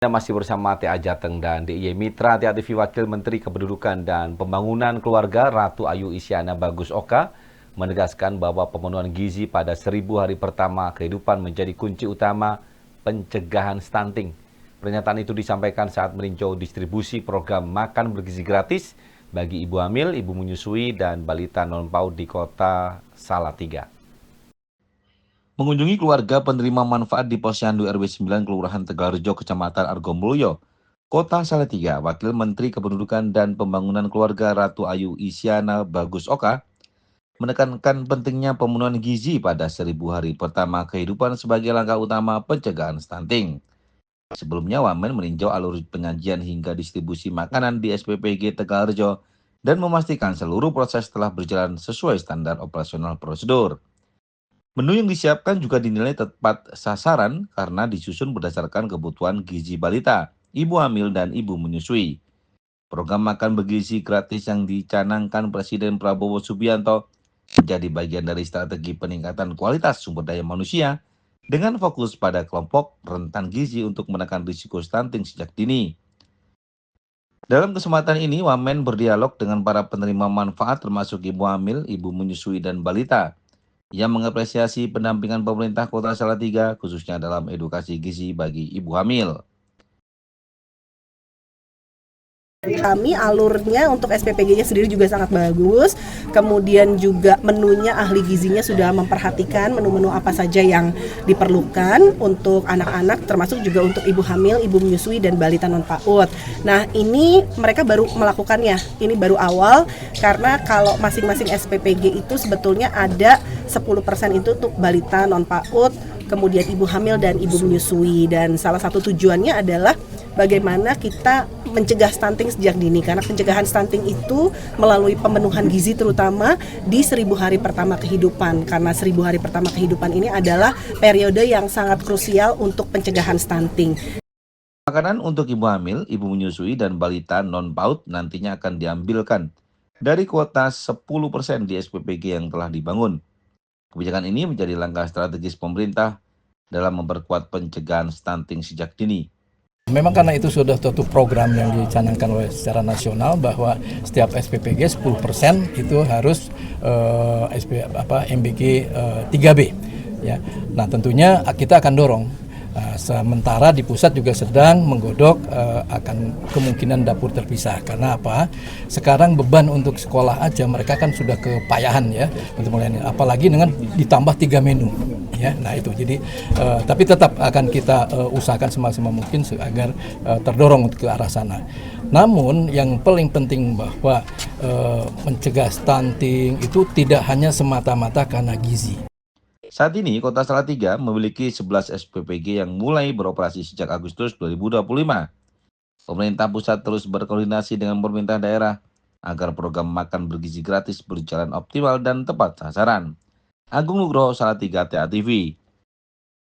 Anda masih bersama TA Jateng dan DIY Mitra TA TV Wakil Menteri Kependudukan dan Pembangunan Keluarga Ratu Ayu Isyana Bagus Oka menegaskan bahwa pemenuhan gizi pada 1000 hari pertama kehidupan menjadi kunci utama pencegahan stunting. Pernyataan itu disampaikan saat meninjau distribusi program makan bergizi gratis bagi ibu hamil, ibu menyusui, dan balita non-PAUD di Kota Salatiga. Mengunjungi keluarga penerima manfaat di Posyandu RW 9 Kelurahan Tegalrejo, Kecamatan Argomulyo, Kota Salatiga, Wakil Menteri Kependudukan dan Pembangunan Keluarga Ratu Ayu Isyana Bagus Oka menekankan pentingnya pemenuhan gizi pada 1000 hari pertama kehidupan sebagai langkah utama pencegahan stunting. Sebelumnya, Wamen meninjau alur penyajian hingga distribusi makanan di SPPG Tegalrejo dan memastikan seluruh proses telah berjalan sesuai standar operasional prosedur. Menu yang disiapkan juga dinilai tepat sasaran karena disusun berdasarkan kebutuhan gizi balita, ibu hamil, dan ibu menyusui. Program makan bergizi gratis yang dicanangkan Presiden Prabowo Subianto menjadi bagian dari strategi peningkatan kualitas sumber daya manusia dengan fokus pada kelompok rentan gizi untuk menekan risiko stunting sejak dini. Dalam kesempatan ini, Wamen berdialog dengan para penerima manfaat termasuk ibu hamil, ibu menyusui, dan balita yang mengapresiasi pendampingan pemerintah Kota Salatiga khususnya dalam edukasi gizi bagi ibu hamil. Kami alurnya untuk SPPG-nya sendiri juga sangat bagus, kemudian juga menunya ahli gizinya sudah memperhatikan menu-menu apa saja yang diperlukan untuk anak-anak, termasuk juga untuk ibu hamil, ibu menyusui, dan balita non-PAUD. Nah, ini mereka baru melakukannya, ini baru awal, karena kalau masing-masing SPPG itu sebetulnya ada 10% itu untuk balita non-PAUD, kemudian ibu hamil dan ibu menyusui, dan salah satu tujuannya adalah bagaimana kita mencegah stunting sejak dini, karena pencegahan stunting itu melalui pemenuhan gizi terutama di 1000 hari pertama kehidupan, karena 1000 hari pertama kehidupan ini adalah periode yang sangat krusial untuk pencegahan stunting. Makanan untuk ibu hamil, ibu menyusui, dan balita non-PAUD nantinya akan diambilkan dari kuota 10% di SPPG yang telah dibangun. Kebijakan ini menjadi langkah strategis pemerintah dalam memperkuat pencegahan stunting sejak dini. Memang karena itu sudah suatu program yang dicanangkan oleh secara nasional bahwa setiap SPPG 10% itu harus MBG 3B. Ya. Nah, tentunya kita akan dorong. Sementara di pusat juga sedang menggodok akan kemungkinan dapur terpisah. Karena apa? Sekarang beban untuk sekolah aja mereka kan sudah kepayahan ya untuk mulai, apalagi dengan ditambah 3 menu. Ya, nah itu jadi tapi tetap akan kita usahakan semaksimal mungkin agar terdorong untuk ke arah sana. Namun yang paling penting bahwa mencegah stunting itu tidak hanya semata-mata karena gizi. Saat ini, Kota Salatiga memiliki 11 SPPG yang mulai beroperasi sejak Agustus 2025. Pemerintah pusat terus berkoordinasi dengan pemerintah daerah agar program makan bergizi gratis berjalan optimal dan tepat sasaran. Agung Nugroho, Salatiga, TA TV.